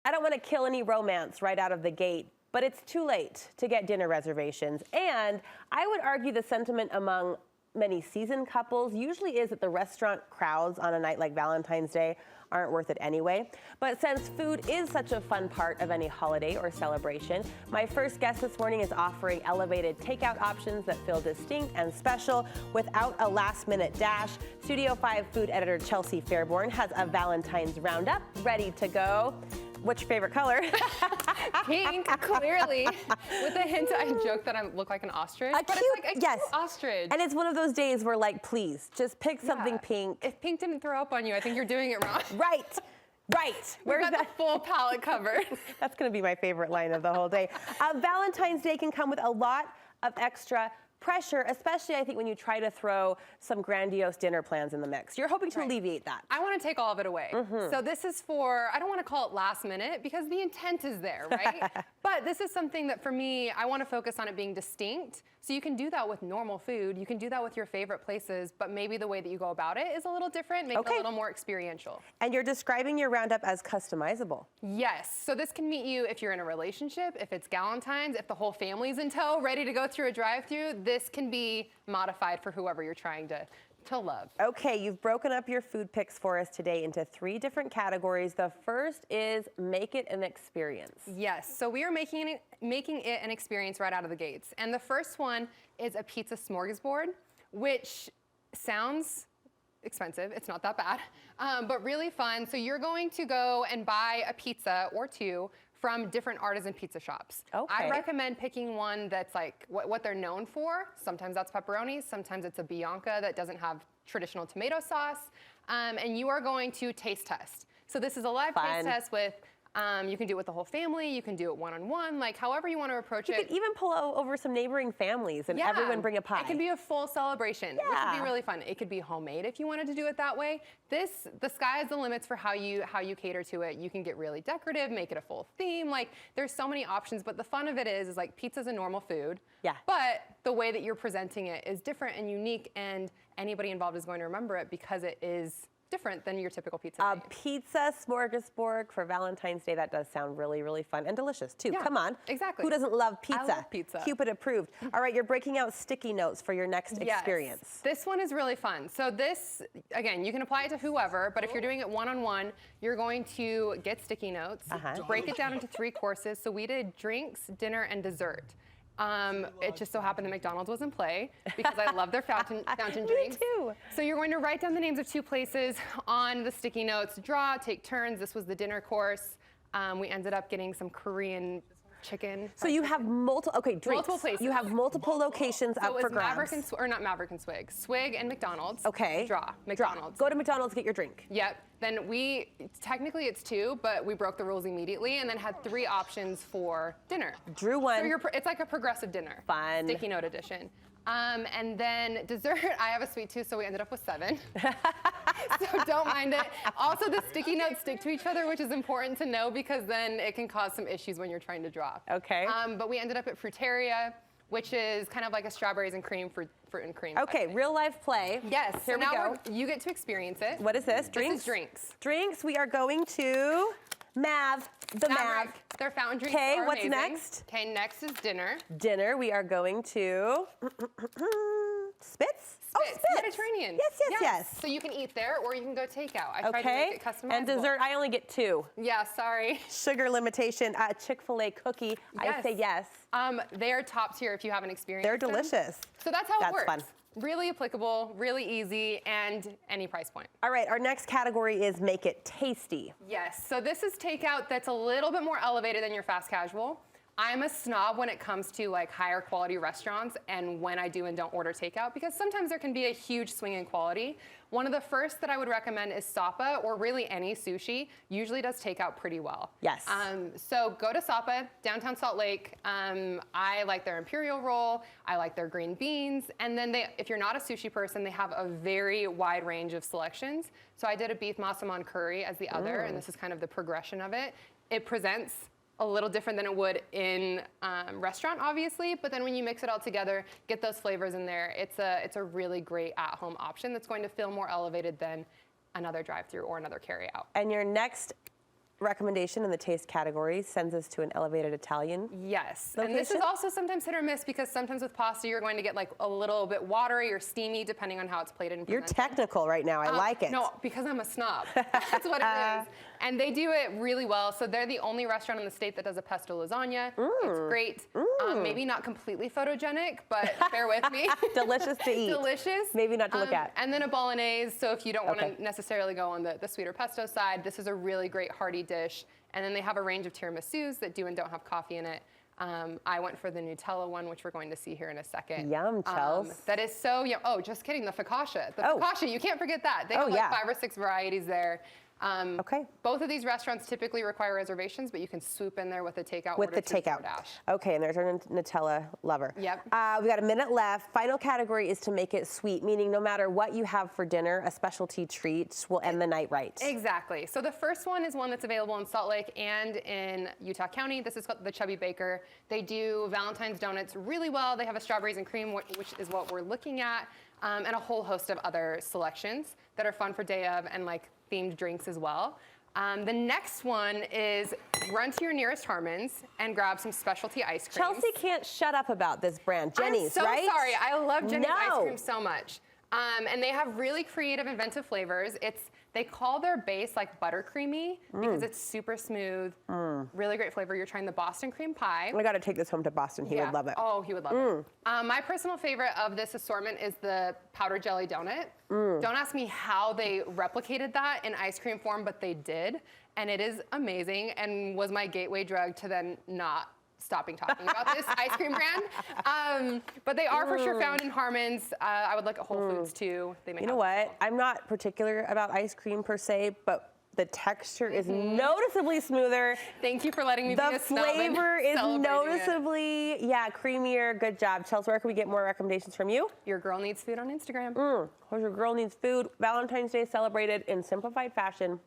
I don't want to kill any romance right out of the gate, but it's too late to get dinner reservations. And I would argue the sentiment among many seasoned couples usually is that the restaurant crowds on a night like Valentine's Day aren't worth it anyway. But since food is such a fun part of any holiday or celebration, my first guest this morning is offering elevated takeout options that feel distinct and special without a last-minute dash. Studio 5 food editor Chelsea Fairbourn has a Valentine's roundup ready to go. What's your favorite color? Pink, clearly. With a hint, I joke that I look like an ostrich. But it's like a cute ostrich. And it's one of those days where, like, please, just pick something pink. If pink didn't throw up on you, I think you're doing it wrong. Right. Right. Where's the full palette covered? That's going to be my favorite line of the whole day. Valentine's Day can come with a lot of extra pressure, especially I think when you try to throw some grandiose dinner plans in the mix. You're hoping to alleviate that. I want to take all of it away. So this is for, I don't want to call it last minute because the intent is there, right? But this is something that for me, I want to focus on it being distinct. So you can do that with normal food. You can do that with your favorite places, but maybe the way that you go about it is a little different, make it a little more experiential. And you're describing your roundup as customizable. Yes. So this can meet you if you're in a relationship, if it's Valentine's, if the whole family's in tow, ready to go through a drive-thru. This can be modified for whoever you're trying to love. Okay, you've broken up your food picks for us today into 3 different categories. The first is make it an experience. Yes, so we are making it an experience right out of the gates. And the first one is a pizza smorgasbord, which sounds expensive. It's not that bad, but really fun. So you're going to go and buy a pizza or 2 from different artisan pizza shops. Okay. I recommend picking one that's like what they're known for. Sometimes that's pepperoni, sometimes it's a Bianca that doesn't have traditional tomato sauce. And you are going to taste test. So this is a live taste test with, you can do it with the whole family, you can do it one-on-one, like however you want to approach it. You could even pull over some neighboring families and everyone bring a pie. It can be a full celebration, which would be really fun. It could be homemade if you wanted to do it that way. The sky is the limits for how you cater to it. You can get really decorative, make it a full theme. Like there's so many options, but the fun of it is like pizza's a normal food. Yeah. But the way that you're presenting it is different and unique, and anybody involved is going to remember it because it is different than your typical pizza. A pizza smorgasbord for Valentine's Day. That does sound really, really fun and delicious too. Yeah, Come on. Exactly. Who doesn't love pizza? I love pizza. Cupid approved. All right, you're breaking out sticky notes for your next experience. This one is really fun. So this, again, you can apply it to whoever, but if you're doing it one-on-one, you're going to get sticky notes, break it down into 3 courses. So we did drinks, dinner, and dessert. It just so happened that McDonald's was in play because I love their fountain drinks. Me too. So you're going to write down the names of 2 places on the sticky notes, draw, take turns. This was the dinner course. We ended up getting some Korean chicken. So you have multiple drinks. Multiple places. You have multiple locations up for grabs. Maverick and not Maverick and Swig. Swig and McDonald's. Okay. Draw. McDonald's. Go to McDonald's, get your drink. Yep. Then technically it's 2, but we broke the rules immediately and then had 3 options for dinner. Drew one. So it's like a progressive dinner. Fun. Sticky note edition. And then dessert, I have a sweet tooth, so we ended up with 7. So don't mind it. Also, the sticky notes stick to each other, which is important to know because then it can cause some issues when you're trying to draw. Okay. But we ended up at Fruiteria, which is kind of like a strawberries and cream, fruit and cream. Okay, real life play. Yes. Here we go. You get to experience it. What is this? Drinks? This is drinks. Drinks. We are going to Mav. Mav. Their fountain drinks Okay, are what's amazing. next? Okay, next is dinner. Dinner. We are going to Spitz. Oh, Spitz. Mediterranean. Yes. So you can eat there or you can go takeout. I tried to make it customizable. And dessert, I only get 2. Yeah, sorry. Sugar limitation. Chick-fil-A cookie. I say yes. They are top tier if you haven't experienced They're delicious. So that's how it works. Fun. Really applicable, really easy, and any price point. All right, our next category is make it tasty. Yes, so this is takeout that's a little bit more elevated than your fast casual. I'm a snob when it comes to like higher quality restaurants and when I do and don't order takeout because sometimes there can be a huge swing in quality. One of the first that I would recommend is Sapa or really any sushi usually does takeout pretty well. Yes. So go to Sapa, downtown Salt Lake. I like their imperial roll. I like their green beans. And then if you're not a sushi person, they have a very wide range of selections. So I did a beef massaman curry as the other, and this is kind of the progression of it. It presents a little different than it would in restaurant, obviously, but then when you mix it all together, get those flavors in there, it's a really great at-home option that's going to feel more elevated than another drive-through or another carry-out. And your next recommendation in the taste category sends us to an elevated Italian. Yes, and this is Location? also sometimes hit or miss because sometimes with pasta you're going to get like a little bit watery or steamy depending on how it's plated and You're presented. technical right now. I like it. No, because I'm a snob. That's what it is. And they do it really well. So they're the only restaurant in the state that does a pesto lasagna. It's great. Maybe not completely photogenic, but bear with me. Delicious to eat. Delicious. Maybe not to look at. And then a bolognese. So if you don't want to necessarily go on the sweeter pesto side, this is a really great hearty dish. And then they have a range of tiramisus that do and don't have coffee in it. I went for the Nutella one, which we're going to see here in a second. Yum, Chels. That is so yum. Oh, just kidding, the focaccia. The focaccia, you can't forget that. They have like 5 or 6 varieties there. Both of these restaurants typically require reservations, but you can swoop in there with a takeout With order the through takeout. DoorDash. Okay, and there's our Nutella lover. Yep. We got a minute left. Final category is to make it sweet, meaning no matter what you have for dinner, a specialty treat will end the night right. Exactly. So the first one is one that's available in Salt Lake and in Utah County. This is called the Chubby Baker. They do Valentine's donuts really well. They have a strawberries and cream, which is what we're looking at, and a whole host of other selections that are fun for day of and like themed drinks as well. The next one is run to your nearest Harmon's and grab some specialty ice cream. Chelsea can't shut up about this brand, Jenny's, I'm so right? sorry. I love Jenny's ice No. cream so much. And they have really creative, inventive flavors. They call their base like buttercreamy because it's super smooth, really great flavor. You're trying the Boston cream pie. I got to take this home to Boston. He would love it. Oh, he would love it. My personal favorite of this assortment is the powdered jelly donut. Don't ask me how they replicated that in ice cream form, but they did. And it is amazing and was my gateway drug to then not stopping talking about this ice cream brand. But they are for sure found in Harmon's. I would look at Whole Foods too. They may You know what? I'm not particular about ice cream per se, but the texture is noticeably smoother. Thank you for letting me be a The snob and flavor is celebrating it. noticeably, creamier. Good job. Chelsea, where can we get more recommendations from you? Your Girl Needs Food on Instagram. Where's Your Girl Needs Food. Valentine's Day celebrated in simplified fashion.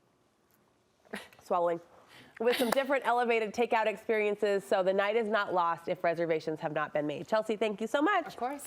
Swallowing. With some different elevated takeout experiences, so the night is not lost if reservations have not been made. Chelsea, thank you so much. Of course.